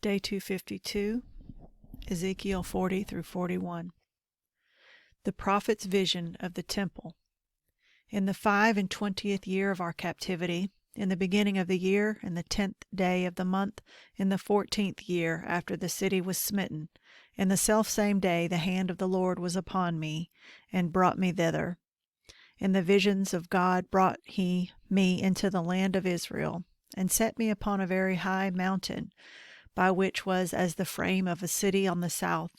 Day 252, Ezekiel 40 through 41. The prophet's vision of the temple. In the 25th year of our captivity, in the beginning of the year, in the 10th day of the month, in the 14th year after the city was smitten, in the selfsame day the hand of the Lord was upon me, and brought me thither. In the visions of God brought he me into the land of Israel, and set me upon a very high mountain, by which was as the frame of a city on the south.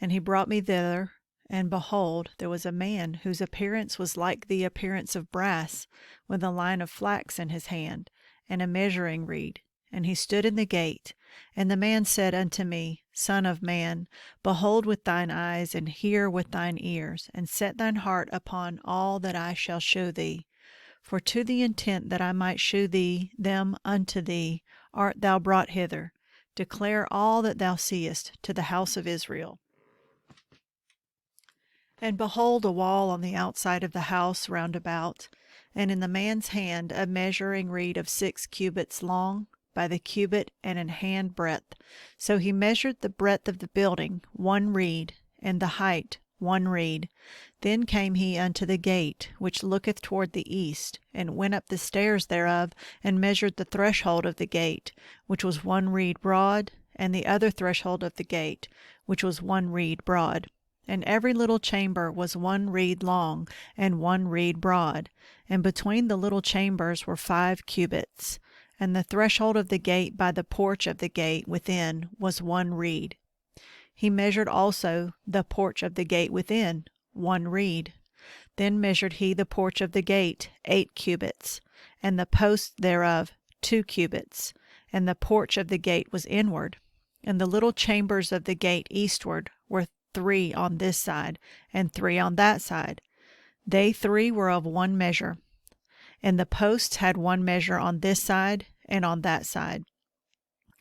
And he brought me thither, and behold, there was a man whose appearance was like the appearance of brass, with a line of flax in his hand, and a measuring reed. And he stood in the gate. And the man said unto me, Son of man, behold with thine eyes, and hear with thine ears, and set thine heart upon all that I shall shew thee. For to the intent that I might shew thee them unto thee art thou brought hither. Declare all that thou seest to the house of Israel. And behold, a wall on the outside of the house round about, and in the man's hand a measuring reed of 6 cubits long, by the cubit and an hand breadth. So he measured the breadth of the building 1 reed, and the height 1 reed. Then came he unto the gate, which looketh toward the east, and went up the stairs thereof, and measured the threshold of the gate, which was 1 reed broad, and the other threshold of the gate, which was 1 reed broad. And every little chamber was 1 reed long, and 1 reed broad, and between the little chambers were 5 cubits. And the threshold of the gate by the porch of the gate within was 1 reed. He measured also the porch of the gate within 1 reed. Then measured he the porch of the gate 8 cubits, and the posts thereof 2 cubits. And the porch of the gate was inward. And the little chambers of the gate eastward were 3 on this side, and 3 on that side. They 3 were of 1 measure. And the posts had 1 measure on this side and on that side.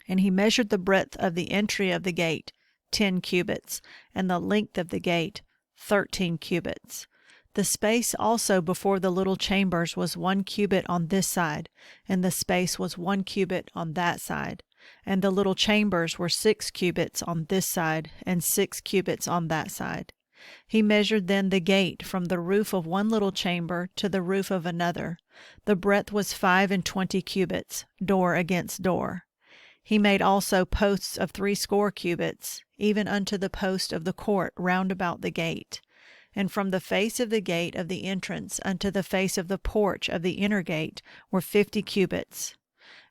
And he measured the breadth of the entry of the gate 10 cubits, and the length of the gate 13 cubits. The space also before the little chambers was 1 cubit on this side, and the space was 1 cubit on that side. And the little chambers were 6 cubits on this side, and 6 cubits on that side. He measured then the gate from the roof of 1 little chamber to the roof of another. The breadth was 25 cubits, door against door. He made also posts of 60 cubits, even unto the post of the court round about the gate. And from the face of the gate of the entrance unto the face of the porch of the inner gate were 50 cubits.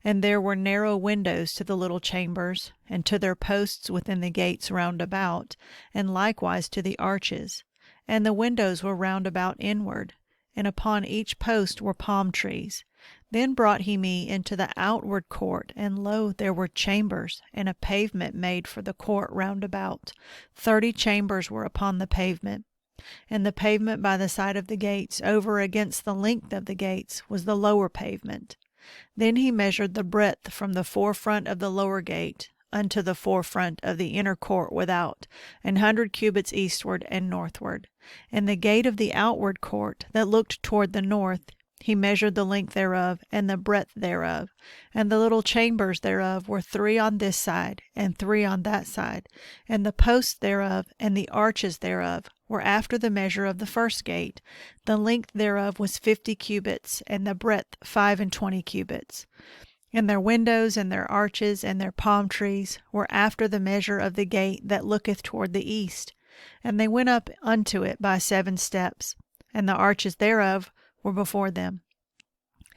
And there were narrow windows to the little chambers, and to their posts within the gates round about, and likewise to the arches. And the windows were round about inward, and upon each post were palm trees. Then brought he me into the outward court, and lo, there were chambers, and a pavement made for the court round about. 30 chambers were upon the pavement. And the pavement by the side of the gates, over against the length of the gates, was the lower pavement. Then he measured the breadth from the forefront of the lower gate unto the forefront of the inner court without, 100 cubits eastward and northward. And the gate of the outward court that looked toward the north, he measured the length thereof and the breadth thereof. And the little chambers thereof were 3 on this side and 3 on that side. And the posts thereof and the arches thereof were after the measure of the first gate. The length thereof was 50 cubits, and the breadth 25 cubits. And their windows and their arches and their palm trees were after the measure of the gate that looketh toward the east. And they went up unto it by 7 steps, and the arches thereof were before them.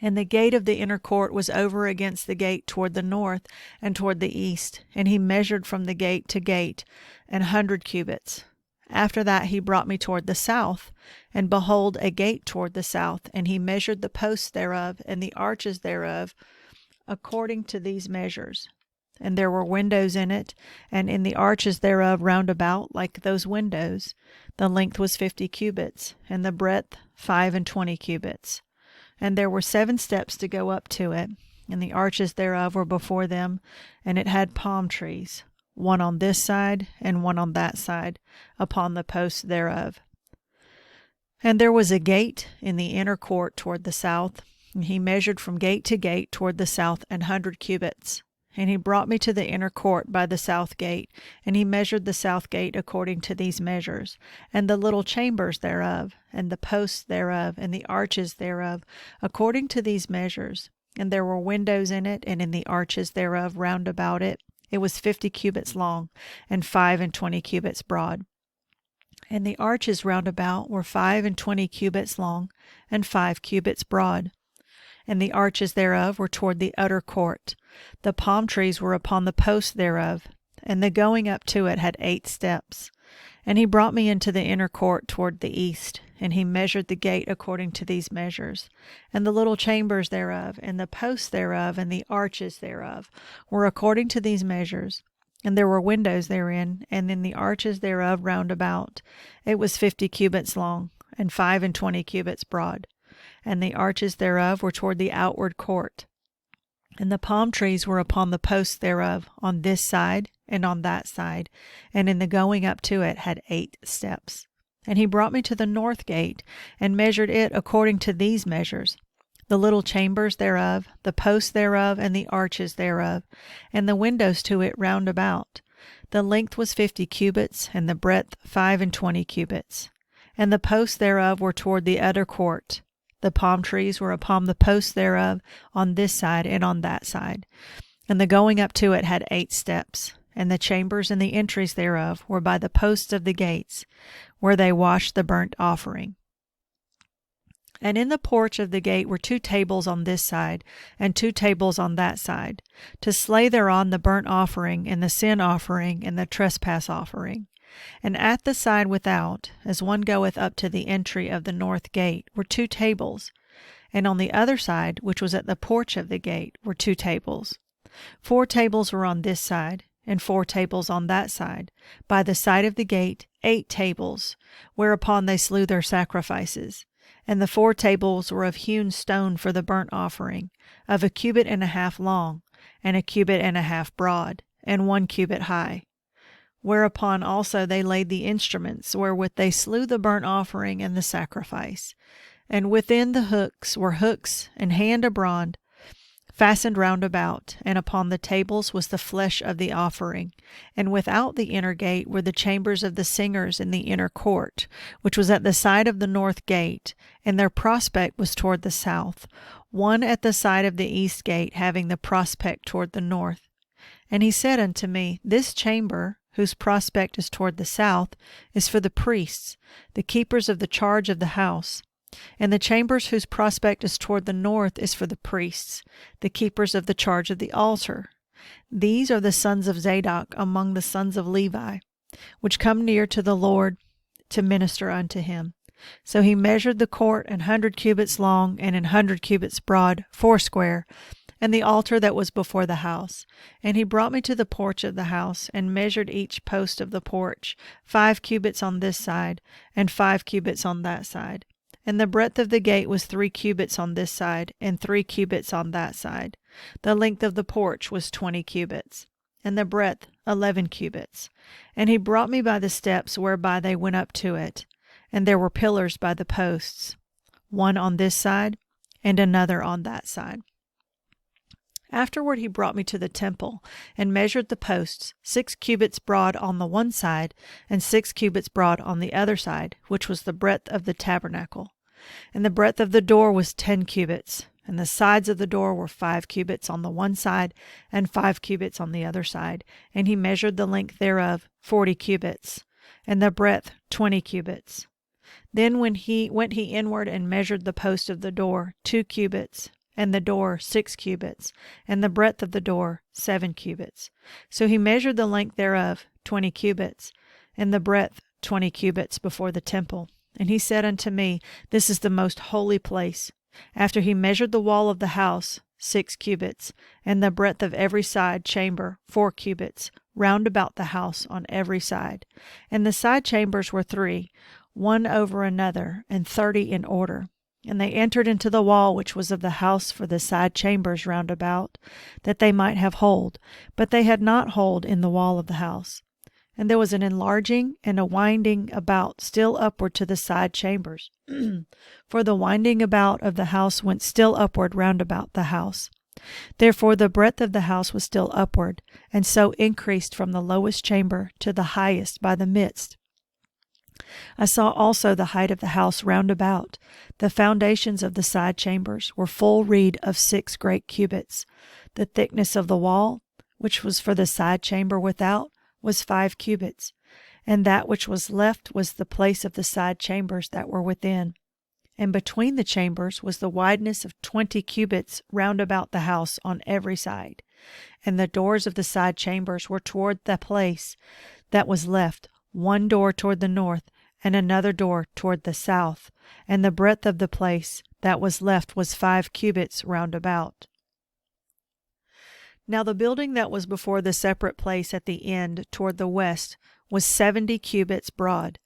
And the gate of the inner court was over against the gate toward the north and toward the east. And he measured from the gate to gate 100 cubits. After that he brought me toward the south, and behold, a gate toward the south, and he measured the posts thereof and the arches thereof according to these measures. And there were windows in it, and in the arches thereof round about like those windows. The length was 50 cubits, and the breadth 25 cubits. And there were 7 steps to go up to it, and the arches thereof were before them, and it had palm trees, 1 on this side and 1 on that side, upon the posts thereof. And there was a gate in the inner court toward the south, and he measured from gate to gate toward the south 100 cubits. And he brought me to the inner court by the south gate, and he measured the south gate according to these measures, and the little chambers thereof, and the posts thereof, and the arches thereof, according to these measures. And there were windows in it, and in the arches thereof round about it. It was 50 cubits long, and 25 cubits broad. And the arches round about were 25 cubits long, and 5 cubits broad. And the arches thereof were toward the utter court. The palm trees were upon the posts thereof, and the going up to it had 8 steps. And he brought me into the inner court toward the east, and he measured the gate according to these measures. And the little chambers thereof, and the posts thereof, and the arches thereof, were according to these measures. And there were windows therein, and in the arches thereof round about. It was 50 cubits long, and 25 cubits broad. And the arches thereof were toward the outward court. And the palm trees were upon the posts thereof, on this side and on that side, and in the going up to it had 8 steps. And he brought me to the north gate, and measured it according to these measures, the little chambers thereof, the posts thereof, and the arches thereof, and the windows to it round about. The length was 50 cubits, and the breadth 25 cubits. And the posts thereof were toward the utter court. The palm trees were upon the posts thereof, on this side and on that side. And the going up to it had 8 steps. And the chambers and the entries thereof were by the posts of the gates, where they washed the burnt offering. And in the porch of the gate were 2 tables on this side, and 2 tables on that side, to slay thereon the burnt offering, and the sin offering, and the trespass offering. And at the side without, as one goeth up to the entry of the north gate, were 2 tables. And on the other side, which was at the porch of the gate, were 2 tables. 4 tables were on this side, and 4 tables on that side. By the side of the gate 8 tables, whereupon they slew their sacrifices. And the 4 tables were of hewn stone for the burnt offering, of 1.5 cubits long, and 1.5 cubits broad, and 1 cubit high. Whereupon also they laid the instruments wherewith they slew the burnt offering and the sacrifice. And within the hooks were hooks and hand of bronze, fastened round about, and upon the tables was the flesh of the offering. And without the inner gate were the chambers of the singers in the inner court, which was at the side of the north gate, and their prospect was toward the south, one at the side of the east gate, having the prospect toward the north. And he said unto me, This chamber, whose prospect is toward the south, is for the priests, the keepers of the charge of the house. And the chambers whose prospect is toward the north is for the priests, the keepers of the charge of the altar. These are the sons of Zadok among the sons of Levi, which come near to the Lord to minister unto him. So he measured the court 100 cubits long, and 100 cubits broad, 80, and the altar that was before the house. And he brought me to the porch of the house, and measured each post of the porch, 5 cubits on this side, and 5 cubits on that side. And the breadth of the gate was 3 cubits on this side, and 3 cubits on that side. The length of the porch was 20 cubits, and the breadth 11 cubits. And he brought me by the steps whereby they went up to it. And there were pillars by the posts, one on this side, and another on that side. Afterward he brought me to the temple, and measured the posts, 6 cubits broad on the one side, and 6 cubits broad on the other side, which was the breadth of the tabernacle. And the breadth of the door was 10 cubits, and the sides of the door were 5 cubits on the one side, and 5 cubits on the other side. And he measured the length thereof 40 cubits, and the breadth 20 cubits. Then went he inward and measured the post of the door 2 cubits, and the door 6 cubits, and the breadth of the door 7 cubits. So he measured the length thereof 20 cubits, and the breadth 20 cubits before the temple. And he said unto me, This is the most holy place. After he measured the wall of the house 6 cubits, and the breadth of every side chamber 4 cubits, round about the house on every side. And the side chambers were 3, one over another, and 30 in order. And they entered into the wall which was of the house for the side chambers round about, that they might have hold, but they had not hold in the wall of the house. And there was an enlarging and a winding about still upward to the side chambers. For the winding about of the house went still upward round about the house. Therefore the breadth of the house was still upward, and so increased from the lowest chamber to the highest by the midst. I saw also the height of the house round about. The foundations of the side chambers were full reed of 6 great cubits. The thickness of the wall, which was for the side chamber without, was 5 cubits, and that which was left was the place of the side chambers that were within. And between the chambers was the wideness of 20 cubits round about the house on every side. And the doors of the side chambers were toward the place that was left, one door toward the north, and another door toward the south. And the breadth of the place that was left was 5 cubits round about. Now the building that was before the separate place at the end toward the west was 70 cubits broad,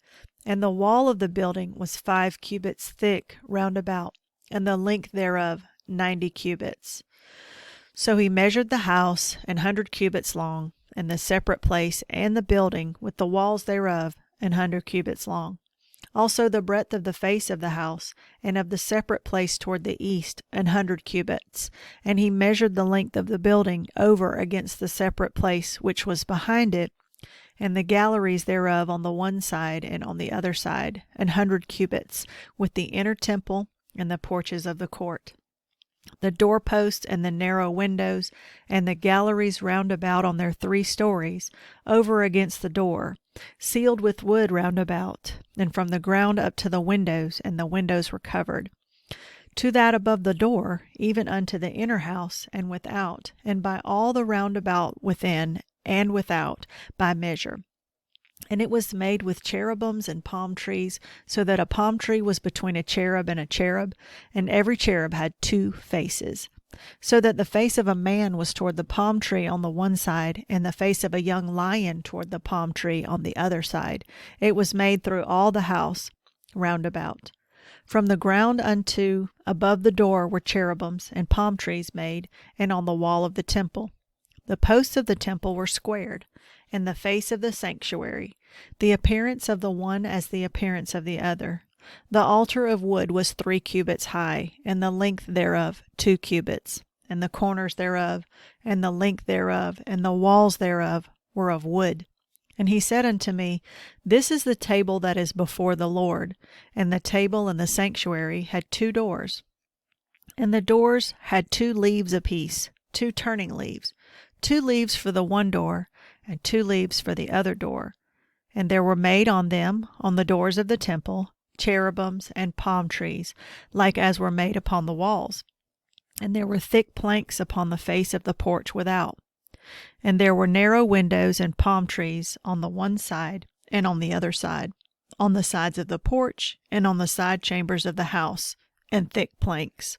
and the wall of the building was 5 cubits thick round about, and the length thereof 90 cubits. So he measured the house 100 cubits long, and the separate place and the building with the walls thereof 100 cubits long. Also the breadth of the face of the house, and of the separate place toward the east 100 cubits. And he measured the length of the building over against the separate place which was behind it, and the galleries thereof on the one side and on the other side 100 cubits, with the inner temple and the porches of the court, the doorposts and the narrow windows, and the galleries round about on their 3 stories, over against the door, sealed with wood round about, and from the ground up to the windows, and the windows were covered, to that above the door, even unto the inner house and without, and by all the round about within and without by measure. And it was made with cherubims and palm trees, so that a palm tree was between a cherub, and every cherub had 2 faces, so that the face of a man was toward the palm tree on the one side, and the face of a young lion toward the palm tree on the other side. It was made through all the house round about. From the ground unto above the door were cherubims and palm trees made, and on the wall of the temple. The posts of the temple were squared, and the face of the sanctuary, the appearance of the one as the appearance of the other. The altar of wood was 3 cubits high, and the length thereof 2 cubits, and the corners thereof, and the length thereof, and the walls thereof were of wood. And he said unto me, This is the table that is before the Lord. And the table in the sanctuary had 2 doors, and the doors had 2 leaves apiece, 2 turning leaves, 2 leaves for the one door, and 2 leaves for the other door. And there were made on them, on the doors of the temple, cherubims and palm trees, like as were made upon the walls. And there were thick planks upon the face of the porch without. And there were narrow windows and palm trees on the one side and on the other side, on the sides of the porch and on the side chambers of the house, and thick planks.